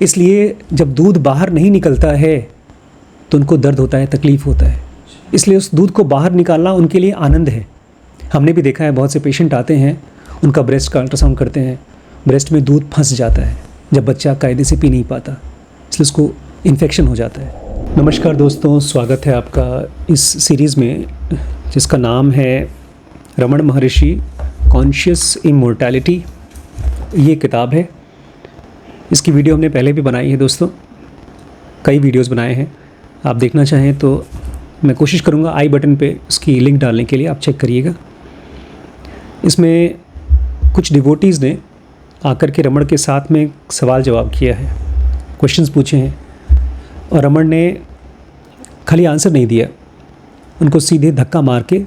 इसलिए जब दूध बाहर नहीं निकलता है तो उनको दर्द होता है, तकलीफ़ होता है। इसलिए उस दूध को बाहर निकालना उनके लिए आनंद है। हमने भी देखा है, बहुत से पेशेंट आते हैं, उनका ब्रेस्ट का अल्ट्रासाउंड करते हैं, ब्रेस्ट में दूध फंस जाता है जब बच्चा कायदे से पी नहीं पाता, इसलिए उसको इन्फेक्शन हो जाता है। नमस्कार दोस्तों, स्वागत है आपका इस सीरीज़ में जिसका नाम है रमण महर्षि कॉन्शियस इमॉर्टैलिटी। ये किताब है, इसकी वीडियो हमने पहले भी बनाई है दोस्तों, कई वीडियोस बनाए हैं। आप देखना चाहें तो मैं कोशिश करूँगा आई बटन पे इसकी लिंक डालने के लिए, आप चेक करिएगा। इसमें कुछ डिवोटीज़ ने आकर के रमण के साथ में सवाल जवाब किया है, क्वेश्चंस पूछे हैं, और रमण ने खाली आंसर नहीं दिया, उनको सीधे धक्का मार के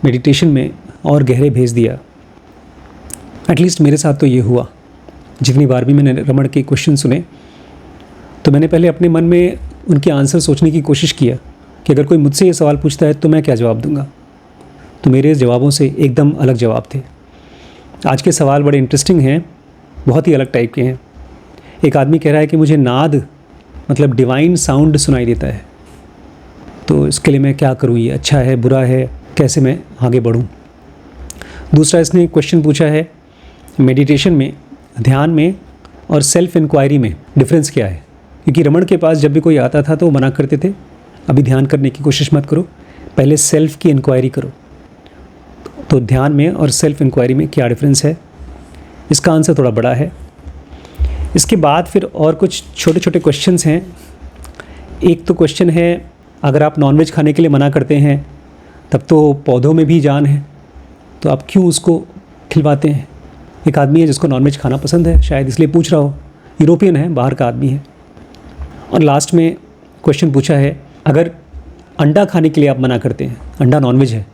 मेडिटेशन में और गहरे भेज दिया। एटलीस्ट मेरे साथ तो ये हुआ। जितनी बार भी मैंने रमण के क्वेश्चन सुने तो मैंने पहले अपने मन में उनके आंसर सोचने की कोशिश किया कि अगर कोई मुझसे ये सवाल पूछता है तो मैं क्या जवाब दूंगा। तो मेरे जवाबों से एकदम अलग जवाब थे। आज के सवाल बड़े इंटरेस्टिंग हैं, बहुत ही अलग टाइप के हैं। एक आदमी कह रहा है कि मुझे नाद मतलब डिवाइन साउंड सुनाई देता है, तो इसके लिए मैं क्या करूँ, ये अच्छा है बुरा है, कैसे मैं आगे बढ़ूँ। दूसरा इसने क्वेश्चन पूछा है, मेडिटेशन में, ध्यान में और सेल्फ इंक्वायरी में डिफरेंस क्या है। क्योंकि रमण के पास जब भी कोई आता था तो वो मना करते थे, अभी ध्यान करने की कोशिश मत करो, पहले सेल्फ की इंक्वायरी करो। तो ध्यान में और सेल्फ इंक्वायरी में क्या डिफरेंस है, इसका आंसर थोड़ा बड़ा है। इसके बाद फिर और कुछ छोटे छोटे क्वेश्चंस हैं। एक तो क्वेश्चन है, अगर आप नॉनवेज खाने के लिए मना करते हैं तब तो पौधों में भी जान है, तो आप क्यों उसको खिलवाते हैं। एक आदमी है जिसको नॉनवेज खाना पसंद है, शायद इसलिए पूछ रहा हो, यूरोपियन है, बाहर का आदमी है। और लास्ट में क्वेश्चन पूछा है, अगर अंडा खाने के लिए आप मना करते हैं, अंडा नॉनवेज है,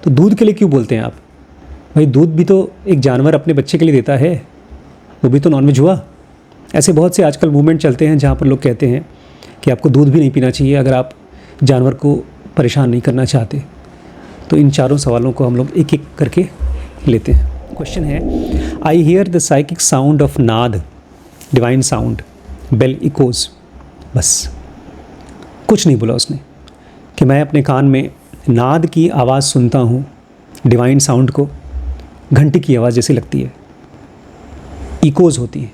तो दूध के लिए क्यों बोलते हैं आप। भाई दूध भी तो एक जानवर अपने बच्चे के लिए देता है, वो भी तो नॉनवेज हुआ। ऐसे बहुत से आजकल मूवमेंट चलते हैं जहाँ पर लोग कहते हैं कि आपको दूध भी नहीं पीना चाहिए अगर आप जानवर को परेशान नहीं करना चाहते। तो इन चारों सवालों को हम लोग एक एक करके लेते हैं। क्वेश्चन है, I hear the psychic sound of नाद, डिवाइन साउंड, बेल इकोज। बस कुछ नहीं बोला उसने कि मैं अपने कान में नाद की आवाज़ सुनता हूँ, डिवाइन साउंड को घंटी की आवाज़ जैसी लगती है, इकोज होती है,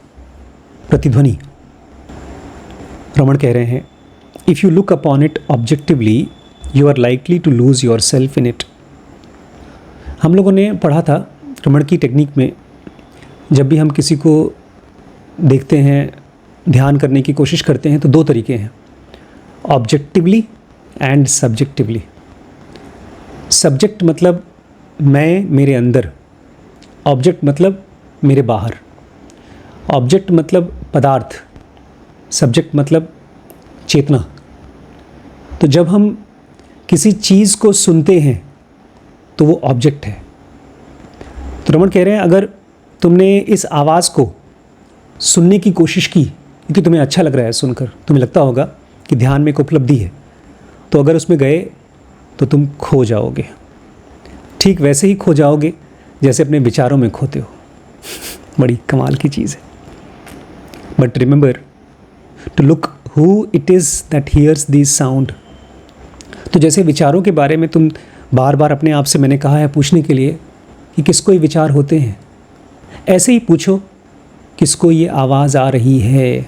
प्रतिध्वनि। रमण कह रहे हैं, if you look upon it objectively you are likely to lose yourself in it. हम लोगों ने पढ़ा था रमण की टेक्निक में, जब भी हम किसी को देखते हैं, ध्यान करने की कोशिश करते हैं, तो दो तरीके हैं, ऑब्जेक्टिवली एंड सब्जेक्टिवली। सब्जेक्ट मतलब मैं, मेरे अंदर, ऑब्जेक्ट मतलब मेरे बाहर। ऑब्जेक्ट मतलब पदार्थ, सब्जेक्ट मतलब चेतना। तो जब हम किसी चीज़ को सुनते हैं तो वो ऑब्जेक्ट है। तो रमण कह रहे हैं, अगर तुमने इस आवाज़ को सुनने की कोशिश की क्योंकि तुम्हें अच्छा लग रहा है सुनकर, तुम्हें लगता होगा कि ध्यान में एक उपलब्धि है, तो अगर उसमें गए तो तुम खो जाओगे। ठीक वैसे ही खो जाओगे जैसे अपने विचारों में खोते हो। बड़ी कमाल की चीज़ है। But remember to look who it is that hears this sound. तो जैसे विचारों के बारे में तुम बार बार अपने आप से, मैंने कहा है, पूछने के लिए कि किसको ये विचार होते हैं, ऐसे ही पूछो किसको ये आवाज़ आ रही है।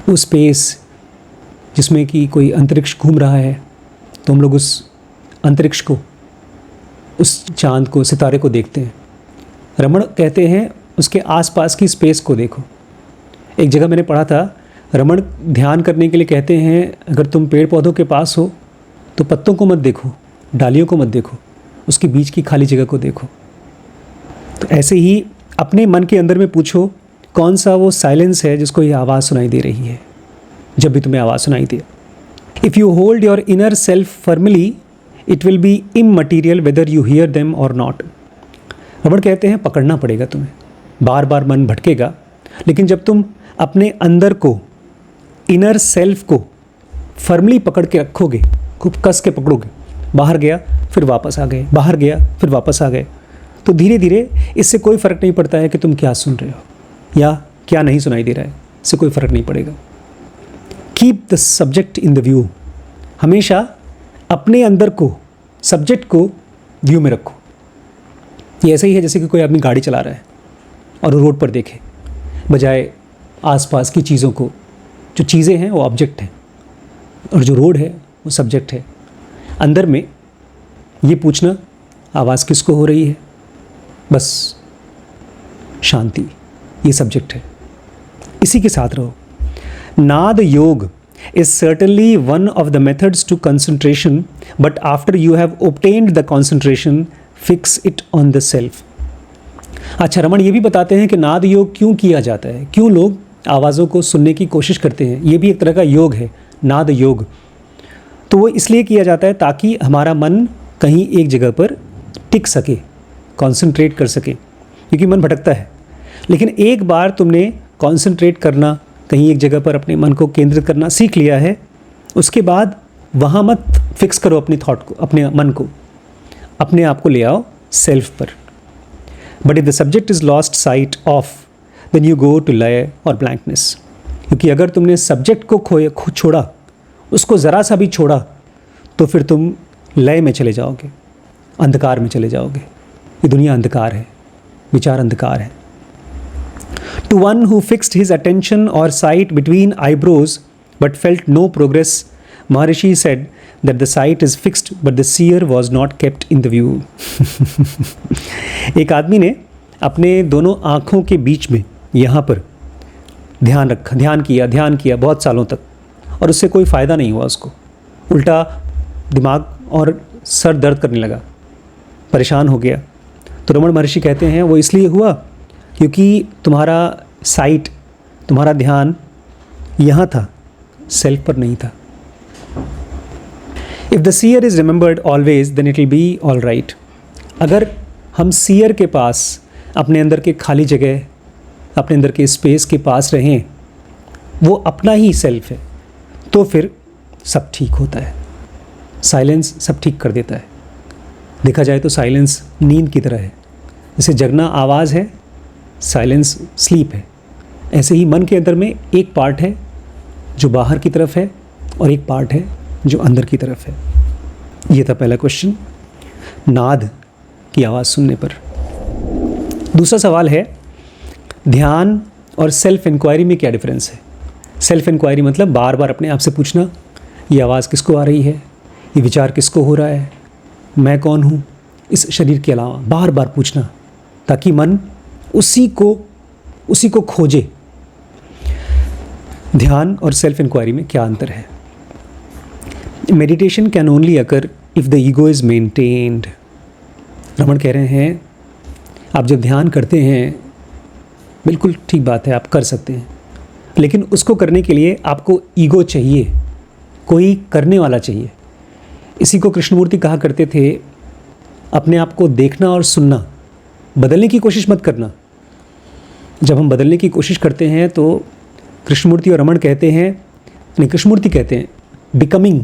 उस स्पेस जिसमें कि कोई अंतरिक्ष घूम रहा है, तो हम लोग उस अंतरिक्ष को, उस चांद को, सितारे को देखते हैं। रमण कहते हैं उसके आसपास की स्पेस को देखो। एक जगह मैंने पढ़ा था, रमण ध्यान करने के लिए कहते हैं, अगर तुम पेड़ पौधों के पास हो तो पत्तों को मत देखो, डालियों को मत देखो, उसके बीच की खाली जगह को देखो। तो ऐसे ही अपने मन के अंदर में पूछो, कौन सा वो साइलेंस है जिसको ये आवाज़ सुनाई दे रही है। जब भी तुम्हें आवाज़ सुनाई दे, if you hold your inner self firmly it will be immaterial whether you hear them or not. Raman कहते हैं पकड़ना पड़ेगा तुम्हें, बार बार मन भटकेगा, लेकिन जब तुम अपने अंदर को, इनर सेल्फ को फर्मली पकड़ के रखोगे, खूब कस के पकड़ोगे, बाहर गया फिर वापस आ गए, बाहर गया फिर वापस आ गए, तो धीरे धीरे इससे कोई फ़र्क नहीं पड़ता है कि तुम क्या सुन रहे हो या क्या नहीं सुनाई दे रहा है। से कोई फ़र्क नहीं पड़ेगा। Keep the subject in the view, हमेशा अपने अंदर को, सब्जेक्ट को व्यू में रखो। ये ऐसे ही है जैसे कि कोई आदमी गाड़ी चला रहा है और रोड पर देखे, बजाय आसपास की चीज़ों को। जो चीज़ें हैं वो ऑब्जेक्ट हैं और जो रोड है वो सब्जेक्ट है। अंदर में ये पूछना आवाज़ किसको हो रही है, बस शांति, ये सब्जेक्ट है, इसी के साथ रहो। नाद योग is certainly one of the methods to concentration, but after you have obtained the concentration, fix it on the self. अच्छा, रमन ये भी बताते हैं कि नाद योग क्यों किया जाता है, क्यों लोग आवाज़ों को सुनने की कोशिश करते हैं। ये भी एक तरह का योग है, नाद योग। तो वो इसलिए किया जाता है ताकि हमारा मन कहीं एक जगह पर टिक सके, कंसंट्रेट कर सके, क्योंकि मन भटकता है। लेकिन एक बार तुमने कंसंट्रेट करना, कहीं एक जगह पर अपने मन को केंद्रित करना सीख लिया है, उसके बाद वहाँ मत फिक्स करो अपनी थॉट को, अपने मन को, अपने आप को ले आओ सेल्फ पर। But if the subject is lost sight of, then you go to लय और ब्लैंकनेस। क्योंकि अगर तुमने सब्जेक्ट को छोड़ा, उसको ज़रा सा भी छोड़ा, तो फिर तुम लय में चले जाओगे, अंधकार में चले जाओगे। ये दुनिया अंधकार है, विचार अंधकार है। To one who fixed his attention or sight between eyebrows but felt no progress, Maharishi said that the sight is fixed but the seer was not kept in the view. एक आदमी ने अपने दोनों आँखों के बीच में यहाँ पर ध्यान किया बहुत सालों तक, और उससे कोई फ़ायदा नहीं हुआ उसको। उल्टा दिमाग और सर दर्द करने लगा, परेशान हो गया। तो रमन महर्षि कहते हैं वो इसलिए हुआ क्योंकि तुम्हारा साइट, तुम्हारा ध्यान यहाँ था, सेल्फ पर नहीं था। If the seer is remembered always then it will be all right. अगर हम सीयर के पास, अपने अंदर के खाली जगह, अपने अंदर के स्पेस के पास रहें, वो अपना ही सेल्फ है, तो फिर सब ठीक होता है। साइलेंस सब ठीक कर देता है। देखा जाए तो साइलेंस नींद की तरह है। जैसे जगना आवाज़ है, साइलेंस स्लीप है। ऐसे ही मन के अंदर में एक पार्ट है जो बाहर की तरफ है और एक पार्ट है जो अंदर की तरफ है। ये था पहला क्वेश्चन, नाद की आवाज़ सुनने पर। दूसरा सवाल है, ध्यान और सेल्फ इंक्वायरी में क्या डिफरेंस है। सेल्फ इंक्वायरी मतलब बार बार अपने आप से पूछना, ये आवाज़ किसको आ रही है, ये विचार किसको हो रहा है, मैं कौन हूँ, इस शरीर के अलावा बार बार पूछना, ताकि मन उसी को खोजे। ध्यान और सेल्फ इंक्वायरी में क्या अंतर है। Meditation can only occur if the ego is maintained. Raman कह रहे हैं आप जब ध्यान करते हैं, बिल्कुल ठीक बात है, आप कर सकते हैं, लेकिन उसको करने के लिए आपको ईगो चाहिए, कोई करने वाला चाहिए। इसी को कृष्णमूर्ति कहा करते थे, अपने आप को देखना और सुनना, बदलने की कोशिश मत करना। जब हम बदलने की कोशिश करते हैं तो कृष्णमूर्ति और रमन कहते हैं, नहीं कृष्णमूर्ति कहते हैं बिकमिंग,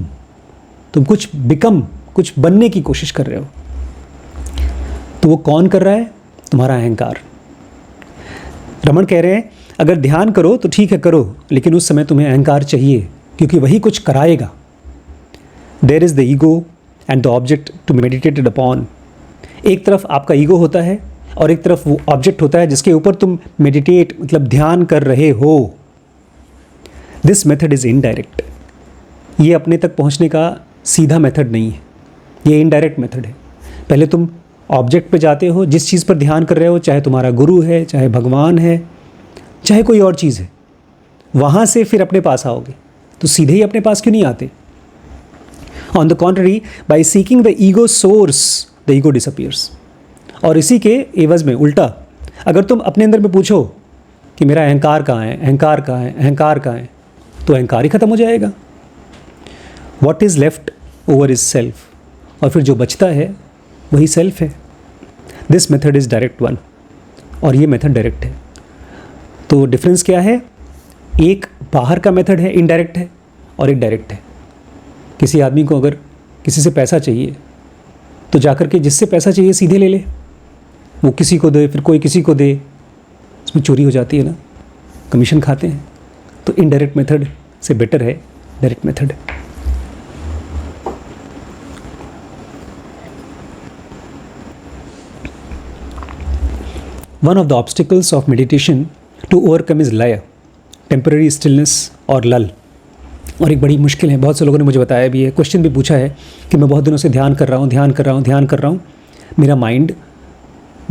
तुम कुछ बनने की कोशिश कर रहे हो। तो वो कौन कर रहा है, तुम्हारा अहंकार। रमन कह रहे हैं अगर ध्यान करो तो ठीक है करो, लेकिन उस समय तुम्हें अहंकार चाहिए, क्योंकि वही कुछ कराएगा। There is the ego and the object to meditated upon. एक तरफ आपका ईगो होता है और एक तरफ वो ऑब्जेक्ट होता है जिसके ऊपर तुम मेडिटेट मतलब ध्यान कर रहे हो। This method is indirect. ये अपने तक पहुंचने का सीधा मेथड नहीं है, ये इनडायरेक्ट मेथड है। पहले तुम ऑब्जेक्ट पे जाते हो, जिस चीज़ पर ध्यान कर रहे हो, चाहे तुम्हारा गुरु है, चाहे भगवान है, चाहे कोई और चीज़ है, वहाँ से फिर अपने पास आओगे। तो सीधे ही अपने पास क्यों नहीं आते। On the contrary, by seeking the ego source, the ego disappears. और इसी के एवज में उल्टा, अगर तुम अपने अंदर में पूछो कि मेरा अहंकार कहाँ है, अहंकार कहाँ है, अहंकार कहाँ है, तो अहंकार ही खत्म हो जाएगा। What is left over is self, और फिर जो बचता है वही सेल्फ है। This method is direct one, और ये मेथड डायरेक्ट है। तो डिफरेंस क्या है, एक बाहर का मेथड है, इनडायरेक्ट है, और एक डायरेक्ट है। किसी आदमी को अगर किसी से पैसा चाहिए तो जाकर के जिससे पैसा चाहिए सीधे ले ले, वो किसी को दे, फिर कोई किसी को दे, इसमें चोरी हो जाती है ना, कमीशन खाते हैं। तो इनडायरेक्ट मेथड से बेटर है direct method. One of the obstacles of meditation to overcome is laya, temporary stillness और lull। और एक बड़ी मुश्किल है, बहुत से लोगों ने मुझे बताया भी है, क्वेश्चन भी पूछा है कि मैं बहुत दिनों से ध्यान कर रहा हूँ, मेरा माइंड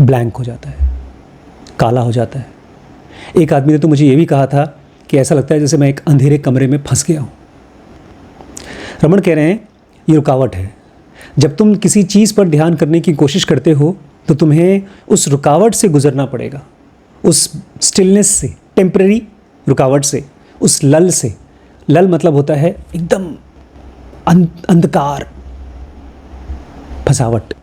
ब्लैंक हो जाता है, काला हो जाता है। एक आदमी ने तो मुझे ये भी कहा था कि ऐसा लगता है जैसे मैं एक अंधेरे कमरे में फंस गया हूँ। रमन कह रहे हैं ये रुकावट है। जब तुम किसी चीज़ पर ध्यान करने की कोशिश करते हो तो तुम्हें उस रुकावट से गुजरना पड़ेगा, उस स्टिलनेस से, टेम्पररी रुकावट से, उस लल से। लल मतलब होता है एकदम अंधकार, फसावट।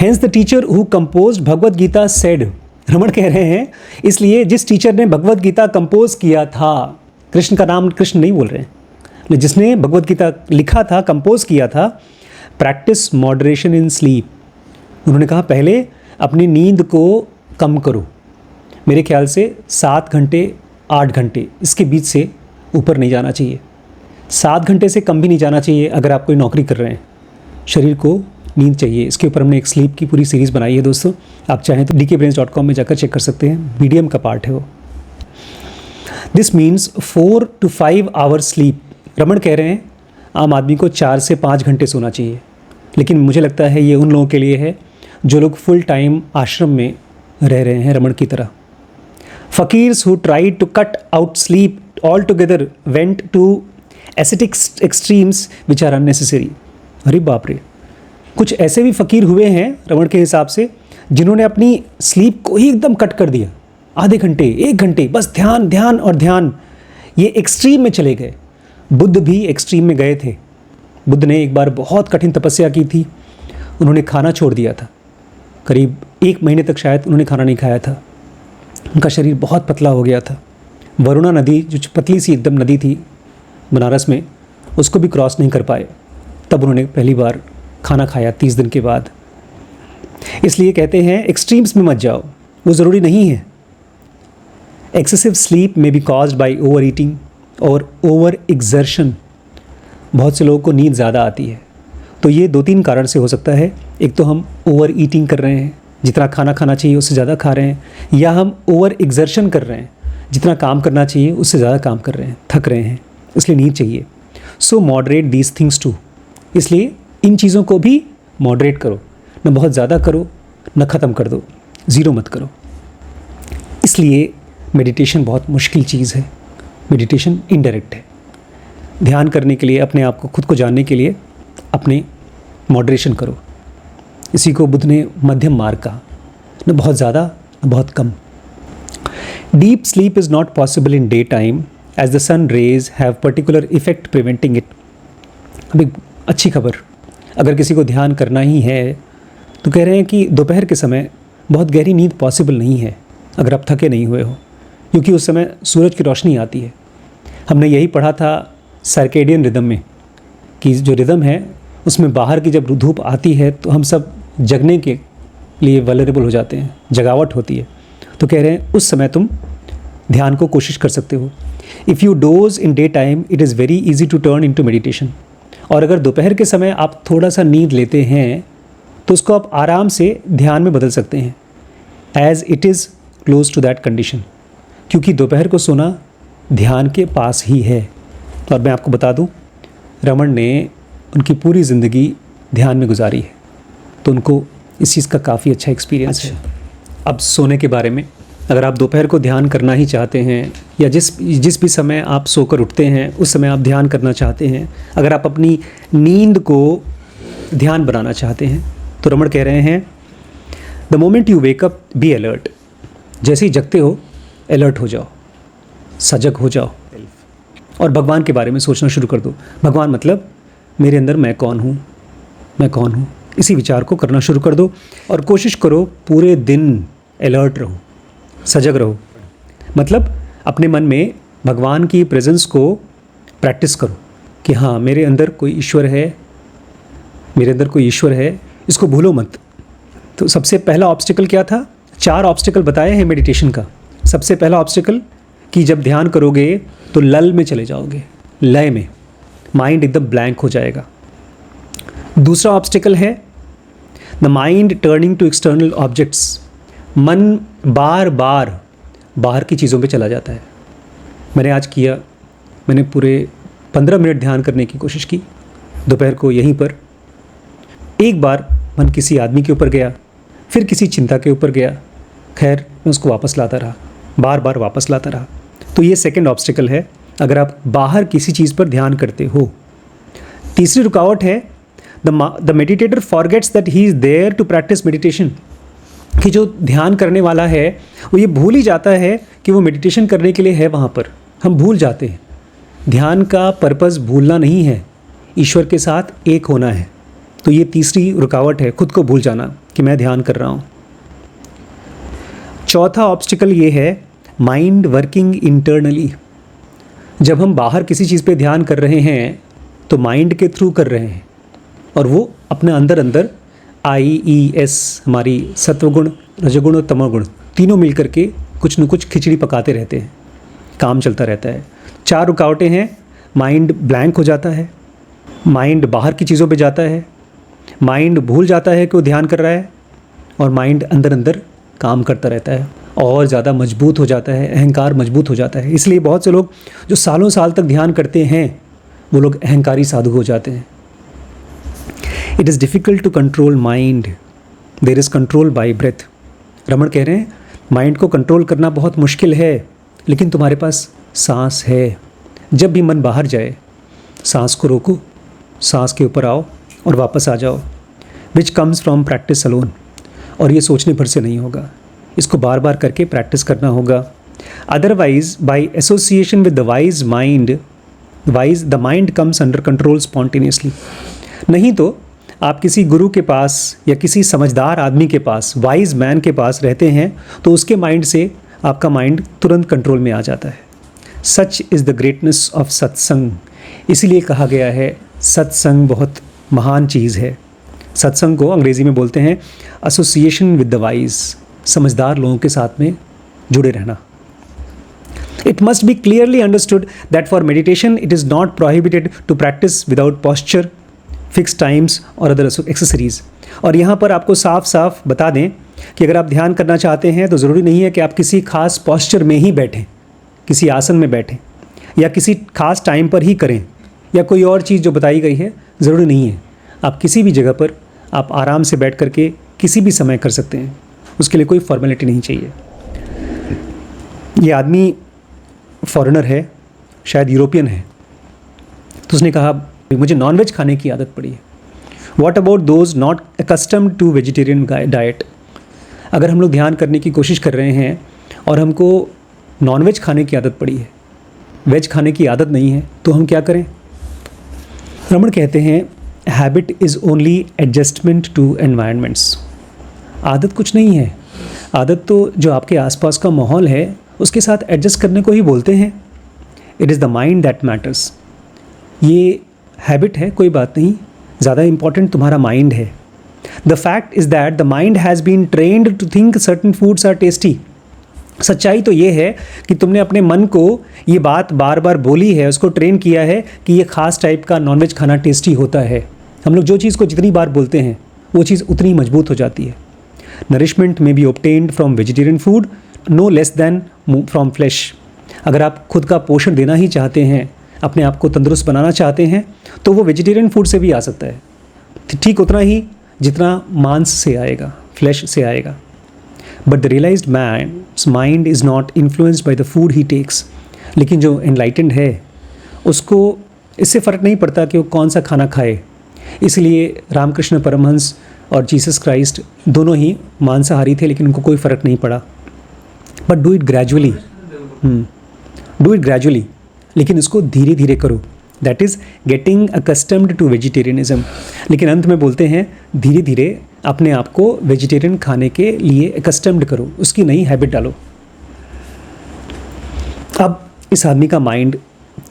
Hence the teacher who composed Bhagavad Gita said, Raman कह रहे हैं इसलिए जिस टीचर ने भगवद गीता कंपोज किया था, कृष्ण का नाम कृष्ण नहीं बोल रहे हैं, जिसने भगवद गीता लिखा था, कंपोज किया था, प्रैक्टिस मॉडरेशन इन स्लीप। उन्होंने कहा पहले अपनी नींद को कम करो, मेरे ख्याल से 7 घंटे 8 घंटे इसके बीच से ऊपर नहीं जाना चाहिए, 7 घंटे से कम भी नहीं जाना चाहिए। अगर आप कोई नौकरी कर रहे हैं, शरीर को नींद चाहिए। इसके ऊपर हमने एक स्लीप की पूरी सीरीज़ बनाई है दोस्तों, आप चाहें तो dkbrains.com में जाकर चेक कर सकते हैं, मीडियम का पार्ट है वो। This means 4 to 5 hours sleep. Raman कह रहे हैं आम आदमी को 4 से 5 घंटे सोना चाहिए, लेकिन मुझे लगता है ये उन लोगों के लिए है जो लोग फुल टाइम आश्रम में रह रहे हैं, रमन की तरह। Fakirs who tried to cut out sleep all together went to ascetic extremes which are unnecessary. अरे बाप रे, कुछ ऐसे भी फ़कीर हुए हैं रमन के हिसाब से जिन्होंने अपनी स्लीप को ही एकदम कट कर दिया, आधे घंटे 1 घंटे बस ध्यान ध्यान और ध्यान। ये एक्सट्रीम में चले गए। बुद्ध भी एक्सट्रीम में गए थे। बुद्ध ने एक बार बहुत कठिन तपस्या की थी, उन्होंने खाना छोड़ दिया था, करीब 1 महीने तक शायद उन्होंने खाना नहीं खाया था। उनका शरीर बहुत पतला हो गया था। वरुणा नदी जो पतली सी एकदम नदी थी बनारस में, उसको भी क्रॉस नहीं कर पाए। तब उन्होंने पहली बार खाना खाया 30 दिन के बाद। इसलिए कहते हैं एक्सट्रीम्स में मत जाओ, वो ज़रूरी नहीं है। एक्सेसिव स्लीप में B caused by over eating और ओवर एक्सर्शन। बहुत से लोगों को नींद ज़्यादा आती है, तो ये 2-3 कारण से हो सकता है। एक तो हम ओवर ईटिंग कर रहे हैं, जितना खाना खाना चाहिए उससे ज़्यादा खा रहे हैं, या हम ओवर एक्सर्शन कर रहे हैं, जितना काम करना चाहिए उससे ज़्यादा काम कर रहे हैं, थक रहे हैं, इसलिए नींद चाहिए। सो मॉडरेट दीज थिंग्स टू। इसलिए इन चीज़ों को भी मॉडरेट करो, न बहुत ज़्यादा करो न ख़त्म कर दो, ज़ीरो मत करो। इसलिए मेडिटेशन बहुत मुश्किल चीज़ है। मेडिटेशन इनडायरेक्ट है। ध्यान करने के लिए, अपने आप को, खुद को जानने के लिए अपने मॉडरेशन करो। इसी को बुद्ध ने मध्यम मार्ग कहा, न बहुत ज़्यादा न बहुत कम। Deep sleep is not possible in day time as the sun rays have particular effect preventing it. अभी अच्छी खबर, अगर किसी को ध्यान करना ही है तो कह रहे हैं कि दोपहर के समय बहुत गहरी नींद पॉसिबल नहीं है अगर आप थके नहीं हुए हो, क्योंकि उस समय सूरज की रोशनी आती है। हमने यही पढ़ा था सर्केडियन रिदम में कि जो रिदम है उसमें बाहर की जब धूप आती है तो हम सब जगने के लिए वल्नरेबल हो जाते हैं, जगावट होती है। तो कह रहे हैं उस समय तुम ध्यान को कोशिश कर सकते हो। If you doze in day time it is very easy to turn into meditation. और अगर दोपहर के समय आप थोड़ा सा नींद लेते हैं तो उसको आप आराम से ध्यान में बदल सकते हैं, as it is close to that condition, क्योंकि दोपहर को सोना ध्यान के पास ही है। और मैं आपको बता दूं, रमन ने उनकी पूरी ज़िंदगी ध्यान में गुजारी है, तो उनको इस चीज़ का काफ़ी अच्छा एक्सपीरियंस है। अब सोने के बारे में, अगर आप दोपहर को ध्यान करना ही चाहते हैं, या जिस भी समय आप सोकर उठते हैं उस समय आप ध्यान करना चाहते हैं, अगर आप अपनी नींद को ध्यान बनाना चाहते हैं, तो रमन कह रहे हैं the moment you wake up be alert. जैसे ही जगते हो अलर्ट हो जाओ, सजग हो जाओ और भगवान के बारे में सोचना शुरू कर दो। भगवान मतलब मेरे अंदर मैं कौन हूँ, मैं कौन हूँ, इसी विचार को करना शुरू कर दो। और कोशिश करो पूरे दिन अलर्ट रहो, सजग रहो। मतलब अपने मन में भगवान की प्रेजेंस को प्रैक्टिस करो कि हाँ मेरे अंदर कोई ईश्वर है, मेरे अंदर कोई ईश्वर है, इसको भूलो मत। तो सबसे पहला ऑब्स्टिकल क्या था? 4 ऑब्स्टिकल बताए हैं मेडिटेशन का। सबसे पहला ऑब्स्टिकल कि जब ध्यान करोगे तो लल में चले जाओगे, लय में, माइंड एकदम ब्लैंक हो जाएगा। दूसरा ऑब्स्टिकल है the mind turning to external objects. मन बार बार बाहर की चीज़ों पे चला जाता है। मैंने आज किया, मैंने पूरे 15 मिनट ध्यान करने की कोशिश की दोपहर को यहीं पर। एक बार मन किसी आदमी के ऊपर गया, फिर किसी चिंता के ऊपर गया। खैर मैं उसको वापस लाता रहा, बार बार वापस लाता रहा। तो ये सेकंड ऑब्स्टिकल है अगर आप बाहर किसी चीज़ पर ध्यान करते हो। तीसरी रुकावट है the meditator forgets that he is there to practise meditation. कि जो ध्यान करने वाला है वो ये भूल ही जाता है कि वो मेडिटेशन करने के लिए है वहाँ पर। हम भूल जाते हैं। ध्यान का पर्पस भूलना नहीं है, ईश्वर के साथ एक होना है। तो ये तीसरी रुकावट है, खुद को भूल जाना कि मैं ध्यान कर रहा हूँ। चौथा ऑब्स्टिकल ये है माइंड वर्किंग इंटरनली। जब हम बाहर किसी चीज़ पे ध्यान कर रहे हैं तो माइंड के थ्रू कर रहे हैं और वो अपने अंदर अंदर IES हमारी सत्वगुण, रजोगुण और तमोगुण तीनों मिलकर के कुछ न कुछ खिचड़ी पकाते रहते हैं, काम चलता रहता है। 4 रुकावटें हैं, माइंड ब्लैंक हो जाता है, माइंड बाहर की चीज़ों पे जाता है, माइंड भूल जाता है कि वो ध्यान कर रहा है, और माइंड अंदर अंदर काम करता रहता है और ज़्यादा मजबूत हो जाता है, अहंकार मजबूत हो जाता है। इसलिए बहुत से लोग जो सालों साल तक ध्यान करते हैं वो लोग अहंकारी साधु हो जाते हैं। It is difficult to control mind, there is control by breath. Raman कह रहे हैं माइंड को कंट्रोल करना बहुत मुश्किल है, लेकिन तुम्हारे पास सांस है। जब भी मन बाहर जाए सांस को रोको, सांस के ऊपर आओ और वापस आ जाओ, which comes from practice alone. और ये सोचने भर से नहीं होगा, इसको बार बार करके प्रैक्टिस करना होगा। Otherwise by association with the wise mind, the mind comes under control spontaneously. नहीं तो आप किसी गुरु के पास या किसी समझदार आदमी के पास, वाइज मैन के पास रहते हैं तो उसके माइंड से आपका माइंड तुरंत कंट्रोल में आ जाता है। Such is the greatness of सत्संग। इसीलिए कहा गया है सत्संग बहुत महान चीज़ है। सत्संग को अंग्रेज़ी में बोलते हैं एसोसिएशन विद द वाइज, समझदार लोगों के साथ में जुड़े रहना। It must be clearly understood that for meditation it is not prohibited to practice without posture, fixed times और other accessories। और यहाँ पर आपको साफ साफ बता दें कि अगर आप ध्यान करना चाहते हैं तो ज़रूरी नहीं है कि आप किसी खास पॉस्चर में ही बैठें, किसी आसन में बैठें या किसी खास टाइम पर ही करें या कोई और चीज़ जो बताई गई है, ज़रूरी नहीं है। आप किसी भी जगह पर आप आराम से बैठ करके किसी भी समय कर सकते हैं, उसके लिए कोई फॉर्मेलिटी नहीं चाहिए। ये आदमी फॉरेनर है, शायद यूरोपियन है, तो उसने कहा मुझे नॉनवेज खाने की आदत पड़ी है। What about those not accustomed to vegetarian diet. अगर हम लोग ध्यान करने की कोशिश कर रहे हैं और हमको नॉनवेज खाने की आदत पड़ी है, वेज खाने की आदत नहीं है, तो हम क्या करें? रमण कहते हैं habit is only adjustment to environments. आदत कुछ नहीं है, आदत तो जो आपके आसपास का माहौल है उसके साथ एडजस्ट करने को ही बोलते हैं। It is the mind that matters. ये हैबिट है, कोई बात नहीं, ज़्यादा इम्पॉर्टेंट तुम्हारा माइंड है। The fact is that the mind has been trained to think certain foods are tasty. सच्चाई तो ये है कि तुमने अपने मन को ये बात बार बार बोली है, उसको ट्रेन किया है कि ये ख़ास टाइप का नॉनवेज खाना टेस्टी होता है। हम लोग जो चीज़ को जितनी बार बोलते हैं वो चीज़ उतनी मजबूत हो जाती है। Nourishment may be obtained from vegetarian food no less than from flesh. अगर आप खुद का पोषण देना ही चाहते हैं, अपने आप को तंदुरुस्त बनाना चाहते हैं, तो वो वेजिटेरियन फूड से भी आ सकता है, ठीक उतना ही जितना मांस से आएगा, फ्लैश से आएगा। But the realised man's mind is not influenced by the food he takes. लेकिन जो एनलाइटेंड है उसको इससे फ़र्क नहीं पड़ता कि वो कौन सा खाना खाए। इसलिए रामकृष्ण परमहंस और जीसस क्राइस्ट दोनों ही मांसाहारी थे, लेकिन उनको कोई फ़र्क नहीं पड़ा। But do it gradually, do it gradually, लेकिन इसको धीरे धीरे करो। That is getting accustomed to vegetarianism. लेकिन अंत में बोलते हैं धीरे धीरे अपने आप को वेजिटेरियन खाने के लिए अकस्टम्ड करो, उसकी नई हैबिट डालो। अब इस आदमी का माइंड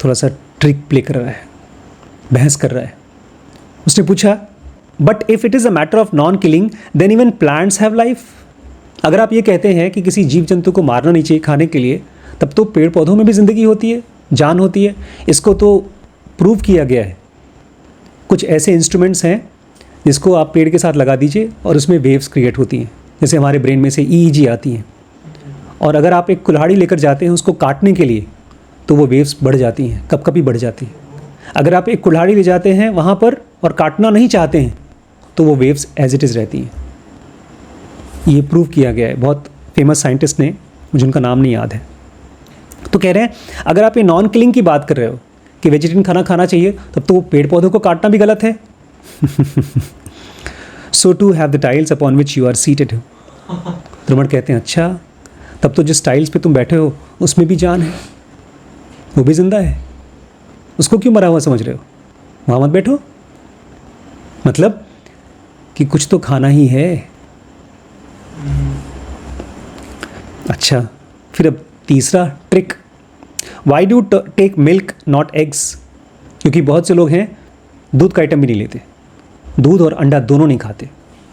थोड़ा सा ट्रिक प्ले कर रहा है, बहस कर रहा है। उसने पूछा but if it is a matter of non killing then even plants have life. अगर आप ये कहते हैं कि किसी जीव जंतु को मारना नहीं चाहिए खाने के लिए, तब तो पेड़ पौधों में भी ज़िंदगी होती है, जान होती है। इसको तो प्रूव किया गया है। कुछ ऐसे इंस्ट्रूमेंट्स हैं जिसको आप पेड़ के साथ लगा दीजिए और उसमें वेव्स क्रिएट होती हैं, जैसे हमारे ब्रेन में से EEG आती हैं। और अगर आप एक कुल्हाड़ी लेकर जाते हैं उसको काटने के लिए, तो वो वेव्स बढ़ जाती हैं, कभी बढ़ जाती हैं। अगर आप एक कुल्हाड़ी ले जाते हैं वहाँ पर और काटना नहीं चाहते हैं, तो वो वेव्स एज इट इज़ रहती हैं। ये प्रूव किया गया है बहुत फेमस साइंटिस्ट ने, मुझे उनका नाम नहीं याद है। तो कह रहे हैं अगर आप ये नॉन किलिंग की बात कर रहे हो कि वेजिटेरियन खाना खाना चाहिए, तब तो वो पेड़ पौधों को काटना भी गलत है। So to have the tiles upon which you are seated. Raman कहते हैं अच्छा, तब तो जिस टाइल्स पे तुम बैठे हो उसमें भी जान है, वो भी जिंदा है, उसको क्यों मरा हुआ समझ रहे हो? वहाँ मत बैठो। मतलब कि कुछ तो खाना ही है। अच्छा, फिर अब तीसरा trick, why do take milk not eggs? क्योंकि बहुत से लोग हैं दूध का आइटम भी नहीं लेते, दूध और अंडा दोनों नहीं खाते।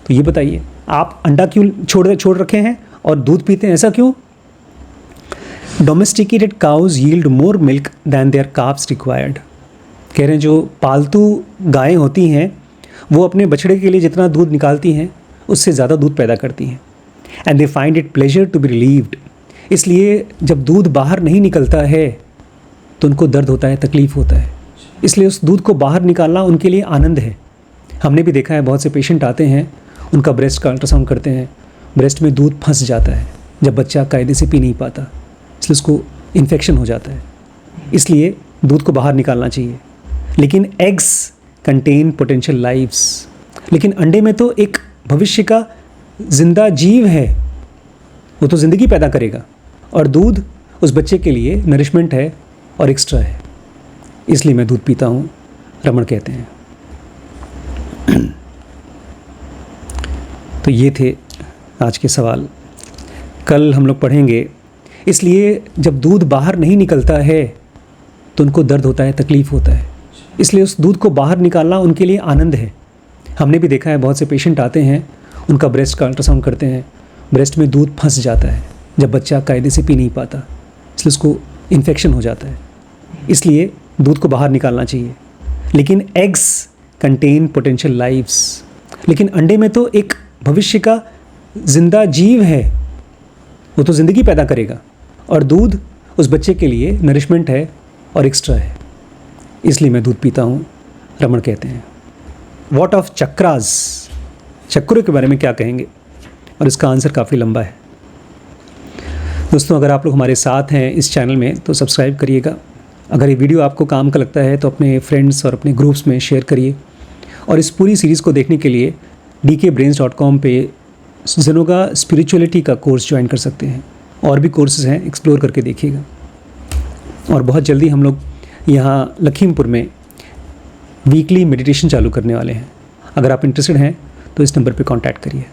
तो ये बताइए आप अंडा क्यों छोड़ रखे हैं और दूध पीते हैं, ऐसा क्यों? Domesticated cows yield more milk than their calves required. कह रहे हैं जो पालतू गायें होती हैं वो अपने बछड़े के लिए जितना दूध निकालती हैं उससे ज़्यादा दूध पैदा करती हैं। And they find it pleasure to be relieved. इसलिए जब दूध बाहर नहीं निकलता है तो उनको दर्द होता है, तकलीफ़ होता है। इसलिए उस दूध को बाहर निकालना उनके लिए आनंद है। हमने भी देखा है बहुत से पेशेंट आते हैं, उनका ब्रेस्ट का अल्ट्रासाउंड करते हैं, ब्रेस्ट में दूध फंस जाता है जब बच्चा कायदे से पी नहीं पाता, इसलिए उसको इन्फेक्शन हो जाता है। इसलिए दूध को बाहर निकालना चाहिए। लेकिन एग्स कंटेन पोटेंशियल लाइव्स, लेकिन अंडे में तो एक भविष्य का जिंदा जीव है, वो तो ज़िंदगी पैदा करेगा। और दूध उस बच्चे के लिए नरिशमेंट है और एक्स्ट्रा है, इसलिए मैं दूध पीता हूँ, रमण कहते हैं। तो ये थे आज के सवाल। कल हम लोग पढ़ेंगे, इसलिए जब दूध बाहर नहीं निकलता है तो उनको दर्द होता है, तकलीफ़ होता है। इसलिए उस दूध को बाहर निकालना उनके लिए आनंद है। हमने भी देखा है बहुत से पेशेंट आते हैं, उनका ब्रेस्ट का अल्ट्रासाउंड करते हैं, ब्रेस्ट में दूध फंस जाता है जब बच्चा कायदे से पी नहीं पाता, इसलिए उसको इन्फेक्शन हो जाता है। इसलिए दूध को बाहर निकालना चाहिए। लेकिन एग्स कंटेन पोटेंशियल लाइव्स, लेकिन अंडे में तो एक भविष्य का जिंदा जीव है, वो तो ज़िंदगी पैदा करेगा। और दूध उस बच्चे के लिए नरिशमेंट है और एक्स्ट्रा है, इसलिए मैं दूध पीता हूँ, रमण कहते हैं। What of chakras? चक्रों के बारे में क्या कहेंगे? और इसका आंसर काफ़ी लंबा है। दोस्तों, अगर आप लोग हमारे साथ हैं इस चैनल में तो सब्सक्राइब करिएगा। अगर ये वीडियो आपको काम का लगता है तो अपने फ्रेंड्स और अपने ग्रुप्स में शेयर करिए। और इस पूरी सीरीज़ को देखने के लिए dkbrains.com पे जेनोगा स्पिरिचुअलिटी का कोर्स ज्वाइन कर सकते हैं। और भी कोर्सेज हैं, एक्सप्लोर करके देखिएगा। और बहुत जल्दी हम लोग यहाँ लखीमपुर में वीकली मेडिटेशन चालू करने वाले हैं। अगर आप इंटरेस्टेड हैं तो इस नंबर पे कांटेक्ट करिए।